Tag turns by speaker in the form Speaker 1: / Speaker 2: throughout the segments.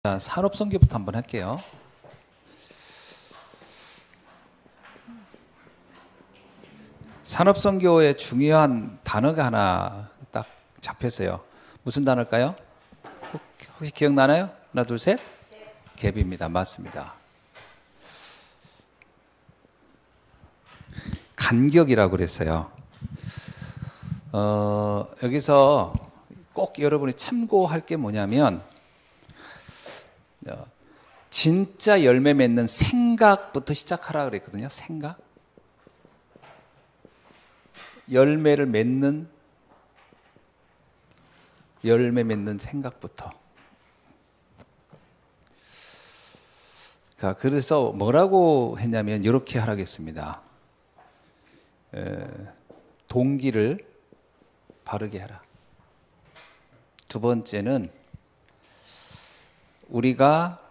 Speaker 1: 자, 산업선교부터 한번 할게요. 산업선교의 중요한 단어가 하나 딱 잡혔어요. 무슨 단어일까요? 혹시 기억나나요? 하나, 둘, 셋. 갭입니다. 맞습니다. 간격이라고 그랬어요. 여기서 꼭 여러분이 참고할 게 뭐냐면 진짜 열매 맺는 생각부터 시작하라 그랬거든요. 생각. 열매 맺는 생각부터. 그래서 뭐라고 했냐면 이렇게 하라겠습니다. 동기를 바르게 하라. 두 번째는 우리가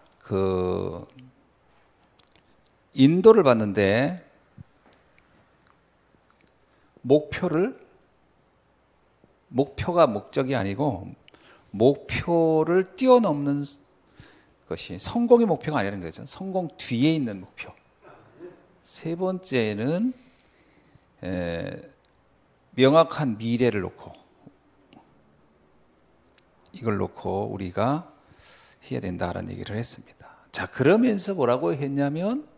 Speaker 1: 인도를 받는데 목표가 목적이 아니고 목표를 뛰어넘는 것이 성공의 목표가 아니라는 거죠. 성공 뒤에 있는 목표. 세 번째는 명확한 미래를 놓고 이걸 놓고 우리가 해야 된다라는 얘기를 했습니다. 자, 그러면서 뭐라고 했냐면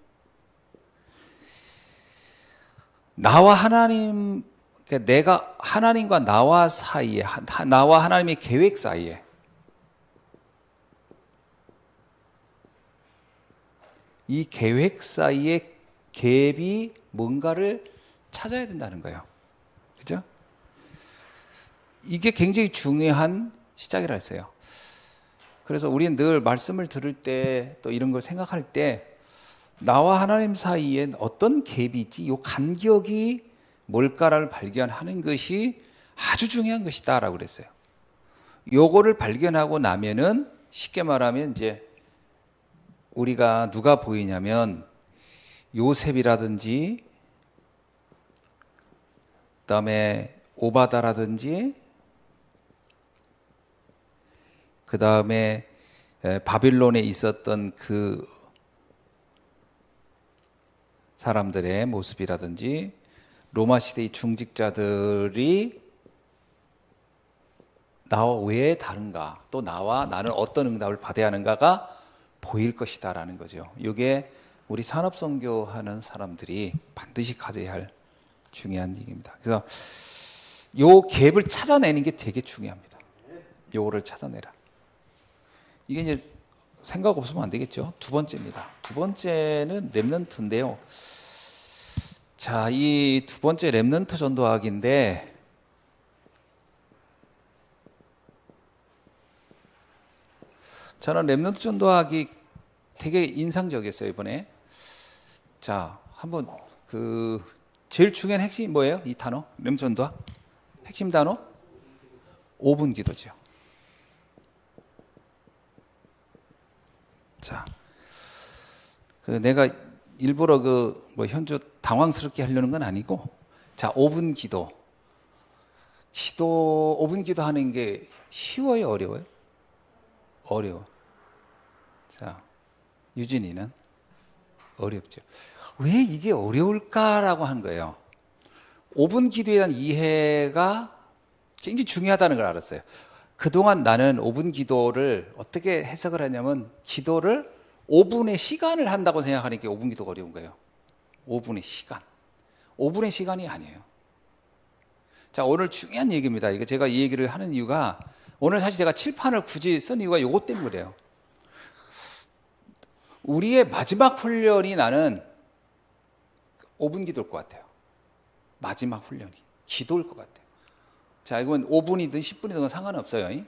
Speaker 1: 나와 하나님, 내가 하나님과 나와 사이에, 나와 하나님의 계획 사이에 이 계획 사이에 갭이 뭔가를 찾아야 된다는 거예요. 그죠? 이게 굉장히 중요한 시작이라 했어요. 그래서 우리는 늘 말씀을 들을 때 또 이런 걸 생각할 때 나와 하나님 사이에 어떤 갭이 있지? 이 간격이 뭘까를 발견하는 것이 아주 중요한 것이다라고 그랬어요. 요거를 발견하고 나면은 쉽게 말하면 이제 우리가 누가 보이냐면 요셉이라든지 그다음에 오바다라든지 그다음에 바빌론에 있었던 그 사람들의 모습이라든지 로마 시대의 중직자들이 나와 왜 다른가, 또 나는 어떤 응답을 받아야 하는가가 보일 것이다라는 거죠. 이게 우리 산업선교하는 사람들이 반드시 가져야 할 중요한 얘기입니다. 그래서 요 갭을 찾아내는 게 되게 중요합니다. 요거를 찾아내라. 이게 이제 생각 없으면 안 되겠죠. 두 번째입니다. 두 번째는 렘넌트인데요. 자, 이 두 번째 렘넌트 전도학인데 저는 렘넌트 전도학이 되게 인상적이었어요, 이번에. 자, 한번 제일 중요한 핵심이 뭐예요? 이 단어, 렘넌트 전도학. 핵심 단어? 5분 기도죠. 자, 내가 일부러 현주 당황스럽게 하려는 건 아니고, 자, 5분 기도. 5분 기도 하는 게 쉬워요, 어려워요? 어려워. 자, 유진이는 어렵죠. 왜 이게 어려울까라고 한 거예요. 5분 기도에 대한 이해가 굉장히 중요하다는 걸 알았어요. 그동안 나는 5분 기도를 어떻게 해석을 하냐면 기도를 5분의 시간을 한다고 생각하니까 5분 기도가 어려운 거예요. 5분의 시간. 5분의 시간이 아니에요. 자, 오늘 중요한 얘기입니다. 이거 제가 이 얘기를 하는 이유가 오늘 사실 제가 칠판을 굳이 쓴 이유가 이것 때문에 그래요. 우리의 마지막 훈련이 나는 5분 기도일 것 같아요. 마지막 훈련이. 기도일 것 같아요. 자, 이건 5분이든 10분이든 상관없어요.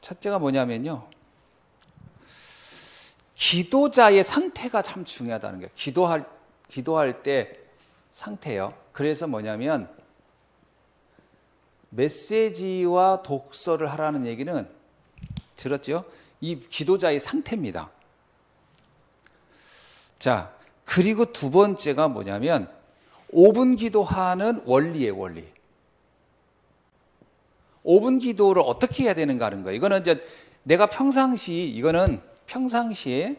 Speaker 1: 첫째가 뭐냐면요. 기도자의 상태가 참 중요하다는 거예요. 기도할 때 상태요. 그래서 뭐냐면 메시지와 독서를 하라는 얘기는 들었죠? 이 기도자의 상태입니다. 자, 그리고 두 번째가 뭐냐면 5분 기도하는 원리예요, 원리. 5분 기도를 어떻게 해야 되는가 하는 거예요. 이거는 이제 내가 이거는 평상시에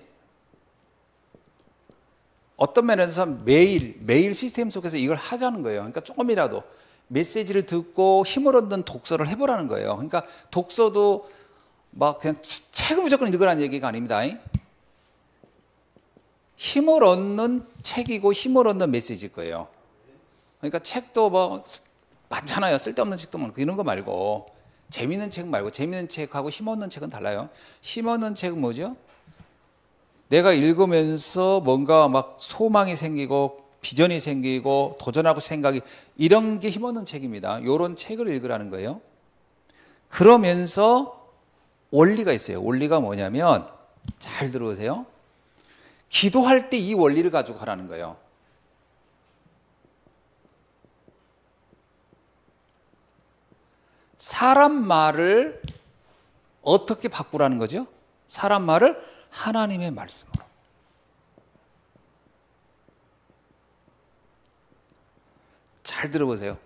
Speaker 1: 어떤 면에서 매일 시스템 속에서 이걸 하자는 거예요. 그러니까 조금이라도 메시지를 듣고 힘을 얻는 독서를 해보라는 거예요. 그러니까 독서도 막 그냥 책을 무조건 읽으라는 얘기가 아닙니다. 힘을 얻는 책이고 힘을 얻는 메시지일 거예요. 그러니까 책도 뭐 많잖아요. 쓸데없는 책도 많고 이런 거 말고 재밌는 책 말고 재밌는 책하고 힘 얻는 책은 달라요. 힘 얻는 책은 뭐죠? 내가 읽으면서 뭔가 막 소망이 생기고 비전이 생기고 도전하고 생각이 이런 게 힘 얻는 책입니다. 이런 책을 읽으라는 거예요. 그러면서 원리가 있어요. 원리가 뭐냐면 잘 들어보세요. 기도할 때 이 원리를 가지고 가라는 거예요. 사람 말을 어떻게 바꾸라는 거죠? 사람 말을 하나님의 말씀으로. 잘 들어보세요.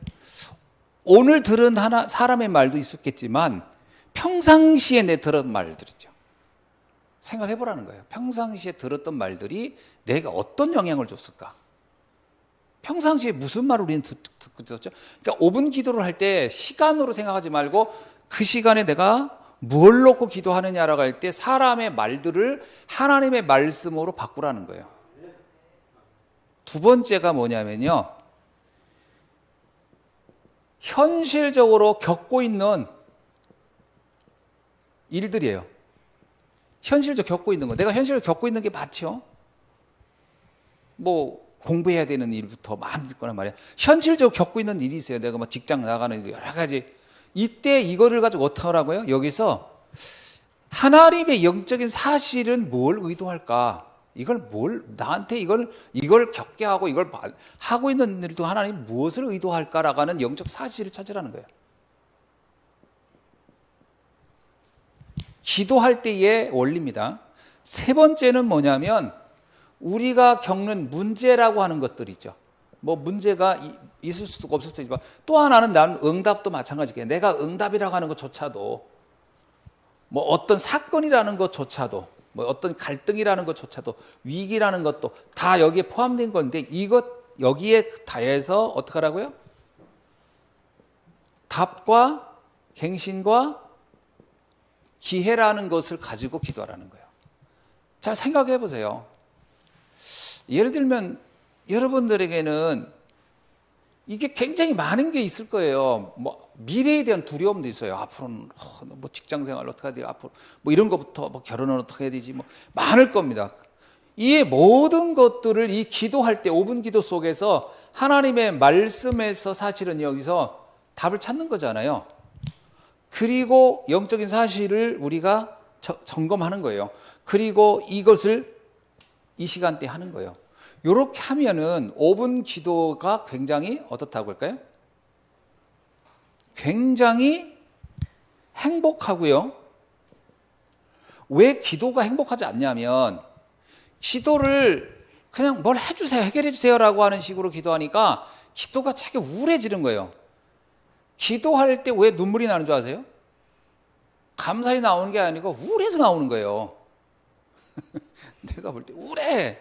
Speaker 1: 오늘 들은 사람의 말도 있었겠지만 평상시에 내 들은 말들이죠. 생각해 보라는 거예요. 평상시에 들었던 말들이 내게 어떤 영향을 줬을까? 평상시에 무슨 말을 우리는 듣고 들었죠? 그러니까 5분 기도를 할 때 시간으로 생각하지 말고 그 시간에 내가 뭘 놓고 기도하느냐라고 할 때 사람의 말들을 하나님의 말씀으로 바꾸라는 거예요. 두 번째가 뭐냐면요. 현실적으로 겪고 있는 일들이에요. 현실적으로 겪고 있는 거. 내가 현실적으로 겪고 있는 게 맞죠? 뭐 공부해야 되는 일부터 많이 있거나 말이야. 현실적으로 겪고 있는 일이 있어요. 내가 뭐 직장 나가는 일 여러 가지. 이때 이거를 가지고 어떻게 하라고요? 여기서 하나님의 영적인 사실은 뭘 의도할까? 이걸 나한테 이걸 겪게 하고 이걸 하고 있는 일도 하나님 무엇을 의도할까라고 하는 영적 사실을 찾으라는 거예요. 기도할 때의 원리입니다. 세 번째는 뭐냐면 우리가 겪는 문제라고 하는 것들이죠. 뭐 문제가 있을 수도 없을 수도 있지만 또 하나는 난 응답도 마찬가지예요. 내가 응답이라고 하는 것조차도 뭐 어떤 사건이라는 것조차도 뭐 어떤 갈등이라는 것조차도 위기라는 것도 다 여기에 포함된 건데 여기에 다해서 어떻게 하라고요? 답과 갱신과 기회라는 것을 가지고 기도하라는 거예요. 잘 생각해 보세요. 예를 들면 여러분들에게는 이게 굉장히 많은 게 있을 거예요. 뭐 미래에 대한 두려움도 있어요. 앞으로는 뭐 직장 생활을 어떻게 해야 돼요? 앞으로 뭐 이런 것부터 뭐 결혼을 어떻게 해야 되지? 뭐 많을 겁니다. 이 모든 것들을 이 기도할 때 5분 기도 속에서 하나님의 말씀에서 사실은 여기서 답을 찾는 거잖아요. 그리고 영적인 사실을 우리가 점검하는 거예요. 그리고 이것을 이 시간대에 하는 거예요. 이렇게 하면은 5분 기도가 굉장히 어떻다고 할까요? 굉장히 행복하고요. 왜 기도가 행복하지 않냐면 기도를 그냥 뭘 해주세요, 해결해 주세요라고 하는 식으로 기도하니까 기도가 자기 우울해지는 거예요. 기도할 때 왜 눈물이 나는 줄 아세요? 감사히 나오는 게 아니고 우울해서 나오는 거예요. 내가 볼 때 우울해.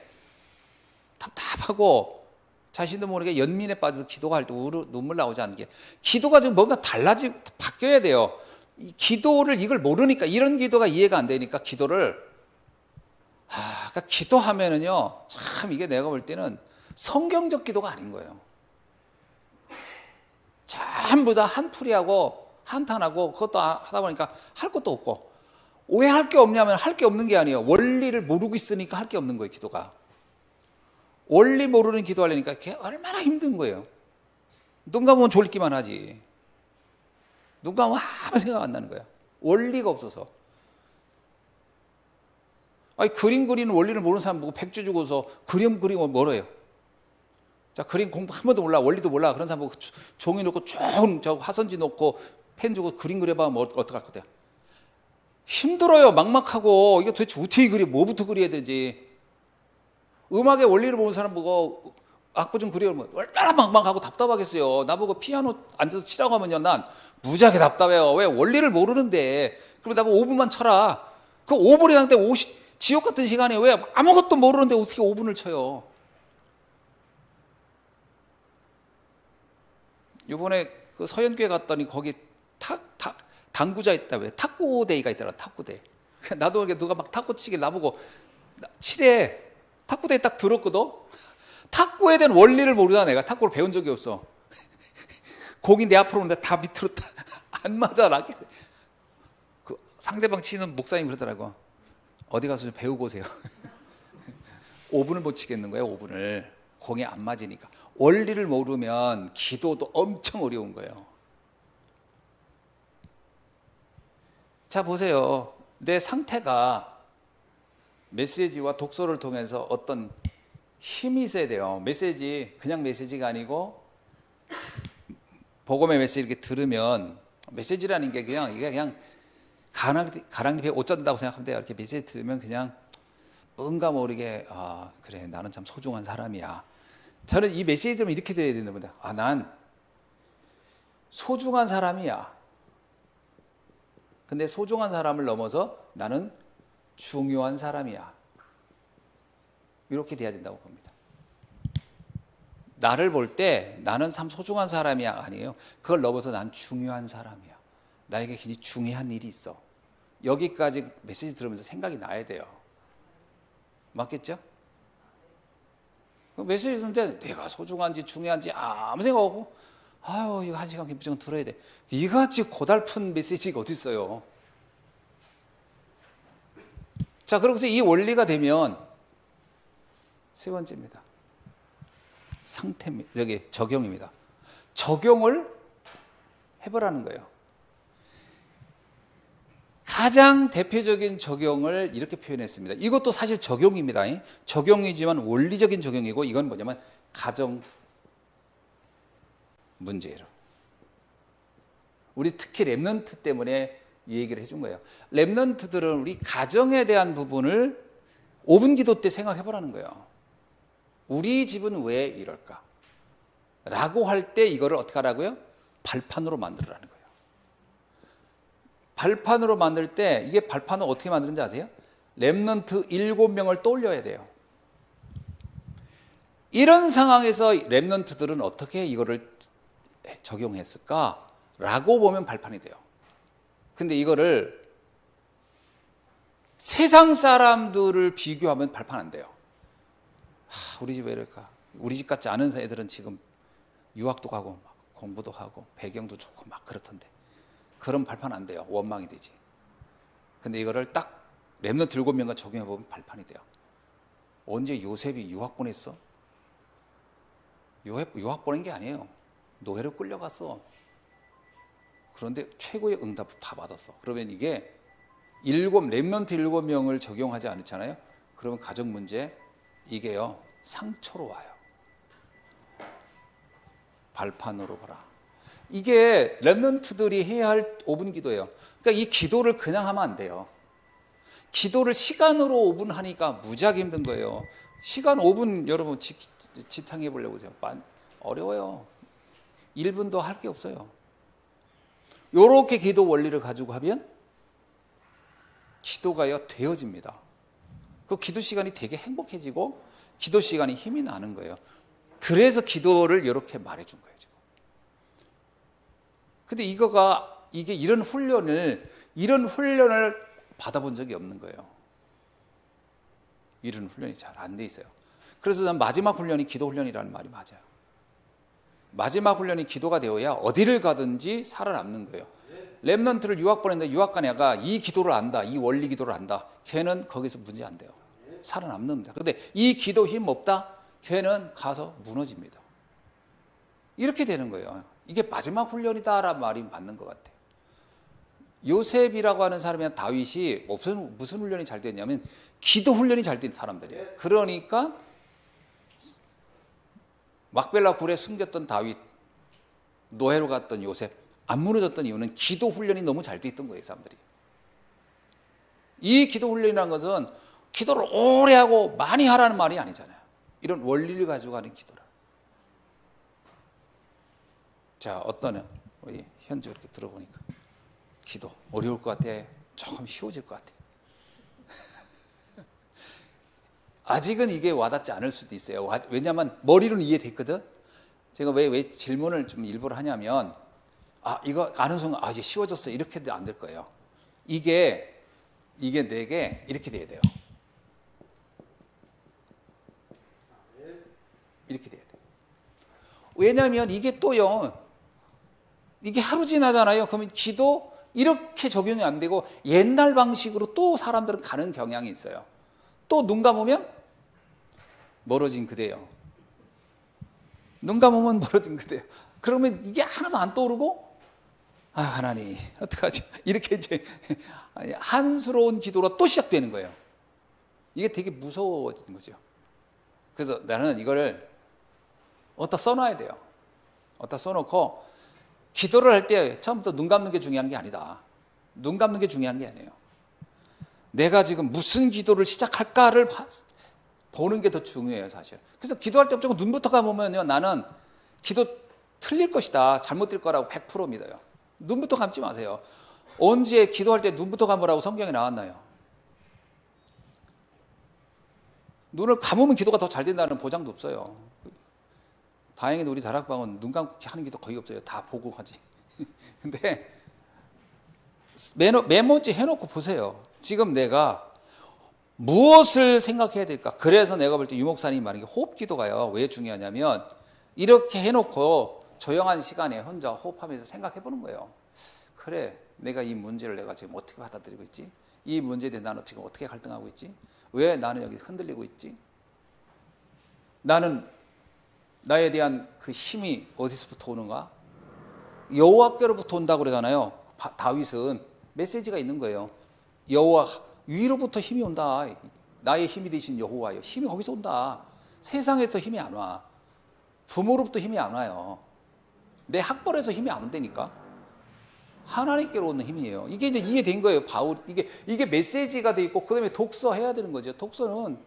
Speaker 1: 답답하고 자신도 모르게 연민에 빠져서 기도가 할 때 눈물 나오지 않는 게 기도가 지금 뭔가 바뀌어야 돼요. 이 기도를 이걸 모르니까 이런 기도가 이해가 안 되니까 기도를 그러니까 기도하면은요 참 이게 내가 볼 때는 성경적 기도가 아닌 거예요. 전부 다 한풀이하고 한탄하고 그것도 하다 보니까 할 것도 없고 왜 할 게 없냐면 할 게 없는 게 아니에요. 원리를 모르고 있으니까 할 게 없는 거예요. 기도가. 원리 모르는 기도하려니까 그게 얼마나 힘든 거예요. 눈 감으면 졸기만 하지. 눈 감으면 아무 생각 안 나는 거야. 원리가 없어서. 아니 그림 그리는 원리를 모르는 사람 보고 백주 주고서 그림 그리면 뭐래요? 자 그림 공부 한 번도 몰라 원리도 몰라 그런 사람 보고 종이 놓고 쭉 화선지 놓고 펜 주고 그림 그려봐 뭐 어떡할 거야? 힘들어요. 막막하고 이거 도대체 어떻게 그려? 뭐부터 그려야 되지? 음악의 원리를 모르는 사람 보고 악보 좀 그리면 얼마나 막막하고 답답하겠어요. 나보고 피아노 앉아서 치라고 하면요, 난 무지하게 답답해요. 왜? 원리를 모르는데. 그럼 나보고 5분만 쳐라. 그 5분이라는데 지옥 같은 시간에 왜 아무것도 모르는데 어떻게 5분을 쳐요? 이번에 그 서현교회 갔더니 거기 당구자 있다. 왜? 탁구대회가 있더라. 탁구대. 나도 이렇게 누가 막 탁구 치길 나보고 치래. 탁구대회 딱 들었거든. 탁구에 대한 원리를 모르잖아. 내가 탁구를 배운 적이 없어. 공이 내 앞으로 오는데 다 밑으로 안 맞아. 라켓. 그 상대방 치는 목사님 그러더라고. 어디 가서 좀 배우고 오세요. 5분을 못 치겠는 거예요. 5분을. 공이 안 맞으니까. 원리를 모르면 기도도 엄청 어려운 거예요. 자, 보세요. 내 상태가 메시지와 독서를 통해서 어떤 힘이 있어야 돼요. 메시지, 그냥 메시지가 아니고 복음의 메시지 이렇게 들으면 메시지라는 게 이게 그냥 가랑잎에 옷 젖는다고 생각하면 돼요. 이렇게 메시지 들으면 그냥 뭔가 모르게 그래, 나는 참 소중한 사람이야. 저는 이 메시지 들으면 이렇게 들어야 되는 겁니다. 난 소중한 사람이야. 근데 소중한 사람을 넘어서 나는 중요한 사람이야. 이렇게 돼야 된다고 봅니다. 나를 볼 때 나는 참 소중한 사람이야 아니에요. 그걸 넘어서 난 중요한 사람이야. 나에게 굉장히 중요한 일이 있어. 여기까지 메시지 들으면서 생각이 나야 돼요. 맞겠죠? 메시지 듣는데 내가 소중한지 중요한지 아무 생각 없고 이거 한 시간 무조건 들어야 돼. 이같이 고달픈 메시지가 어디 있어요? 자, 그러고서 이 원리가 되면 세 번째입니다. 적용입니다. 적용을 해보라는 거예요. 가장 대표적인 적용을 이렇게 표현했습니다. 이것도 사실 적용입니다. 적용이지만 원리적인 적용이고, 이건 뭐냐면 가정 문제로. 우리 특히 렘넌트 때문에 이 얘기를 해준 거예요. 렘넌트들은 우리 가정에 대한 부분을 5분 기도 때 생각해 보라는 거예요. 우리 집은 왜 이럴까? 라고 할 때 이거를 어떻게 하라고요? 발판으로 만들으라는 거예요. 발판으로 만들 때 이게 발판을 어떻게 만드는지 아세요? 렘넌트 7명을 떠올려야 돼요. 이런 상황에서 렘넌트들은 어떻게 이거를 적용했을까? 라고 보면 발판이 돼요. 근데 이거를 세상 사람들을 비교하면 발판 안 돼요. 우리 집 왜 이럴까? 우리 집 같지 않은 애들은 지금 유학도 가고 막 공부도 하고 배경도 좋고 막 그렇던데, 그럼 발판 안 돼요. 원망이 되지. 근데 이거를 딱 렘넌트 7명과 적용해 보면 발판이 돼요. 언제 요셉이 유학 보냈어? 유학 보낸 게 아니에요. 노예로 끌려갔어. 그런데 최고의 응답을 다 받았어. 그러면 이게 렘넌트 7명을 적용하지 않잖아요. 그러면 가정 문제 이게요, 상처로 와요. 발판으로 봐라. 이게 렘넌트들이 해야 할 5분 기도예요. 그러니까 이 기도를 그냥 하면 안 돼요. 기도를 시간으로 5분 하니까 무지하게 힘든 거예요. 시간 5분 여러분 지탕해 보려고 보세요. 어려워요. 1분도 할 게 없어요. 요렇게 기도 원리를 가지고 하면 기도가요 되어집니다. 그 기도 시간이 되게 행복해지고 기도 시간이 힘이 나는 거예요. 그래서 기도를 이렇게 말해준 거예요, 지금. 근데 이게 이런 훈련을 받아본 적이 없는 거예요. 이런 훈련이 잘 안 돼 있어요. 그래서 난 마지막 훈련이 기도 훈련이라는 말이 맞아요. 마지막 훈련이 기도가 되어야 어디를 가든지 살아남는 거예요. 렘넌트를 유학 보냈는데 유학 간 애가 이 기도를 안다, 이 원리 기도를 안다, 걔는 거기서 문제 안 돼요. 살아남는다. 그런데 이 기도 힘 없다, 걔는 가서 무너집니다. 이렇게 되는 거예요. 이게 마지막 훈련이다라는 말이 맞는 것 같아요. 요셉이라고 하는 사람이나 다윗이 무슨 훈련이 잘 됐냐면 기도 훈련이 잘 된 사람들이에요. 그러니까 막벨라 굴에 숨겼던 다윗, 노예로 갔던 요셉 안 무너졌던 이유는 기도 훈련이 너무 잘 돼 있던 거예요, 사람들이. 이 기도 훈련이라는 것은 기도를 오래 하고 많이 하라는 말이 아니잖아요. 이런 원리를 가지고 하는 기도라. 자, 어떠냐? 우리 현주 이렇게 들어보니까 기도 어려울 것 같아? 조금 쉬워질 것 같아? 아직은 이게 와닿지 않을 수도 있어요. 왜냐하면 머리로는 이해됐거든. 제가 왜 질문을 좀 일부러 하냐면, 이거 아는 순간 이제 쉬워졌어 이렇게도 안 될 거예요. 이게 내게 이렇게 돼야 돼요. 이렇게 돼야 돼요. 왜냐하면 이게 또요, 이게 하루 지나잖아요. 그러면 기도 이렇게 적용이 안 되고 옛날 방식으로 또 사람들은 가는 경향이 있어요. 또 눈 감으면 멀어진 그대요. 눈 감으면 멀어진 그대요. 그러면 이게 하나도 안 떠오르고, 하나님 어떡하지? 이렇게 이제 한스러운 기도가 또 시작되는 거예요. 이게 되게 무서워지는 거죠. 그래서 나는 이거를 어디다 써놔야 돼요. 어디다 써놓고 기도를 할 때 처음부터 눈 감는 게 중요한 게 아니다. 눈 감는 게 중요한 게 아니에요. 내가 지금 무슨 기도를 시작할까를 보는 게 더 중요해요, 사실. 그래서 기도할 때 무조건 눈부터 감으면요, 나는 기도 틀릴 것이다, 잘못될 거라고 100% 믿어요. 눈부터 감지 마세요. 언제 기도할 때 눈부터 감으라고 성경에 나왔나요? 눈을 감으면 기도가 더 잘 된다는 보장도 없어요. 다행히도 우리 다락방은 눈 감고 하는 기도 거의 없어요. 다 보고 하지. 근데 메모지 해놓고 보세요. 지금 내가 무엇을 생각해야 될까? 그래서 내가 볼 때 유목사님이 말하는 게 호흡 기도가요. 왜 중요하냐면 이렇게 해놓고 조용한 시간에 혼자 호흡하면서 생각해 보는 거예요. 그래, 내가 이 문제를 내가 지금 어떻게 받아들이고 있지? 이 문제에 대해 나는 지금 어떻게 갈등하고 있지? 왜 나는 여기 흔들리고 있지? 나는 나에 대한 그 힘이 어디서부터 오는가? 여호와께로부터 온다고 그러잖아요. 다윗은 메시지가 있는 거예요. 여호와 위로부터 힘이 온다. 나의 힘이 되신 여호와요. 힘이 거기서 온다. 세상에서 힘이 안 와. 부모로부터 힘이 안 와요. 내 학벌에서 힘이 안 온다니까. 하나님께로 오는 힘이에요. 이게 이제 이해된 거예요. 바울 이게 메시지가 돼 있고 그다음에 독서해야 되는 거죠. 독서는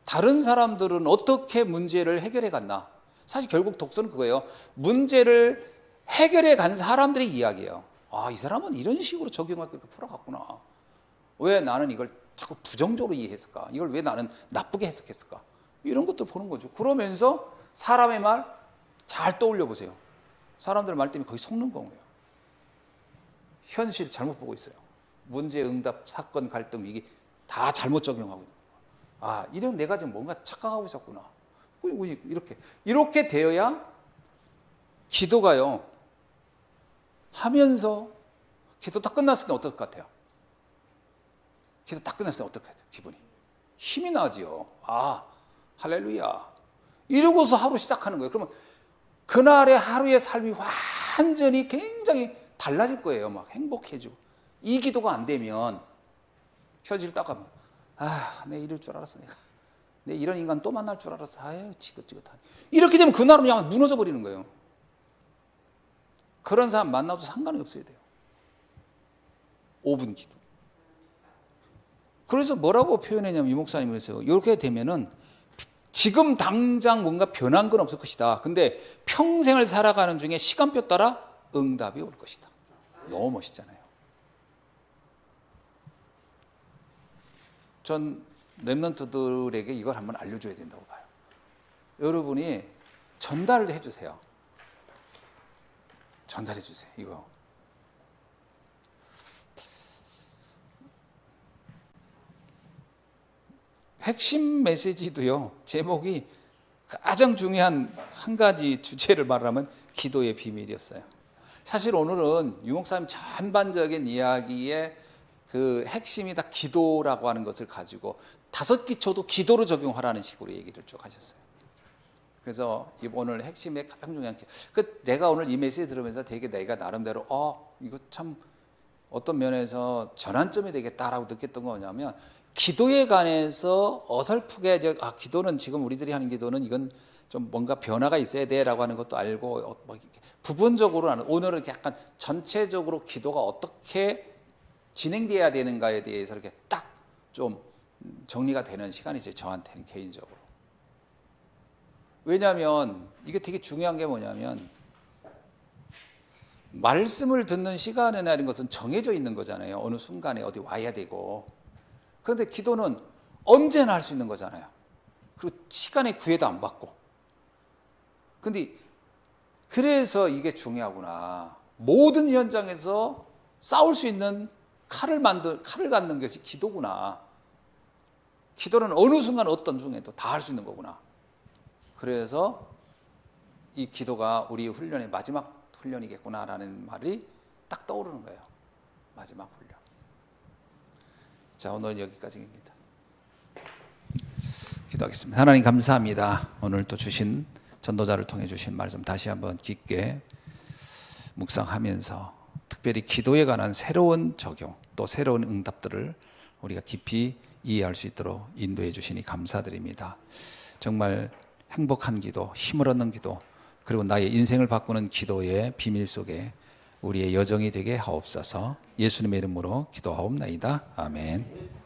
Speaker 1: 다른 사람들은 어떻게 문제를 해결해 갔나? 사실 결국 독서는 그거예요. 문제를 해결해 간 사람들의 이야기예요. 이 사람은 이런 식으로 적용할 걸 풀어갔구나. 왜 나는 이걸 자꾸 부정적으로 이해했을까? 이걸 왜 나는 나쁘게 해석했을까? 이런 것도 보는 거죠. 그러면서 사람의 말 잘 떠올려 보세요. 사람들 말 때문에 거의 속는 거예요. 현실 잘못 보고 있어요. 문제, 응답, 사건, 갈등, 위기 다 잘못 적용하고 있는 거예요. 이런 내가 지금 뭔가 착각하고 있었구나. 이렇게 되어야 기도가요. 하면서 기도 딱 끝났을 때 어떨 것 같아요? 기도 딱 끝났을 때 어떨 것 같아요? 기분이 힘이 나지요. 할렐루야. 이러고서 하루 시작하는 거예요. 그러면 그날의 하루의 삶이 완전히 굉장히 달라질 거예요. 막 행복해지고. 이 기도가 안 되면 현실 딱 가면 내가 이럴 줄 알았어. 내가 이런 인간 또 만날 줄 알았어. 지긋지긋하네. 이렇게 되면 그날은 그냥 무너져 버리는 거예요. 그런 사람 만나도 상관이 없어야 돼요. 5분 기도. 그래서 뭐라고 표현했냐면 유목사님이 그랬어요. 이렇게 되면은 지금 당장 뭔가 변한 건 없을 것이다. 근데 평생을 살아가는 중에 시간표 따라 응답이 올 것이다. 너무 멋있잖아요. 전 렘넌트들에게 이걸 한번 알려줘야 된다고 봐요. 여러분이 전달을 해주세요. 전달해 주세요. 이거. 핵심 메시지도요. 제목이 가장 중요한 한 가지 주제를 말하면 기도의 비밀이었어요. 사실 오늘은 유목사님 전반적인 이야기의 그 핵심이 다 기도라고 하는 것을 가지고 5기초도 기도로 적용하라는 식으로 얘기를 쭉 하셨어요. 그래서 오늘 핵심의 가장 중요한 내가 오늘 이 메시지 들으면서 되게 내가 나름대로 이거 참 어떤 면에서 전환점이 되겠다라고 느꼈던 거 뭐냐면 기도에 관해서 어설프게 기도는 지금 우리들이 하는 기도는 이건 좀 뭔가 변화가 있어야 돼라고 하는 것도 알고 부분적으로는 오늘은 약간 전체적으로 기도가 어떻게 진행돼야 되는가에 대해서 이렇게 딱 좀 정리가 되는 시간이죠. 저한테는 개인적으로. 왜냐하면 이게 되게 중요한 게 뭐냐면 말씀을 듣는 시간이라는 것은 정해져 있는 거잖아요. 어느 순간에 어디 와야 되고. 그런데 기도는 언제나 할 수 있는 거잖아요. 그리고 시간에 구애도 안 받고. 근데 그래서 이게 중요하구나. 모든 현장에서 싸울 수 있는 칼을 갖는 것이 기도구나. 기도는 어느 순간 어떤 중에도 다 할 수 있는 거구나. 그래서 이 기도가 우리 훈련의 마지막 훈련이겠구나라는 말이 딱 떠오르는 거예요. 마지막 훈련. 자, 오늘 여기까지입니다. 기도하겠습니다. 하나님 감사합니다. 오늘 또 주신 전도자를 통해 주신 말씀 다시 한번 깊게 묵상하면서 특별히 기도에 관한 새로운 적용 또 새로운 응답들을 우리가 깊이 이해할 수 있도록 인도해 주시니 감사드립니다. 정말 행복한 기도, 힘을 얻는 기도, 그리고 나의 인생을 바꾸는 기도의 비밀 속에 우리의 여정이 되게 하옵소서. 예수님의 이름으로 기도하옵나이다. 아멘.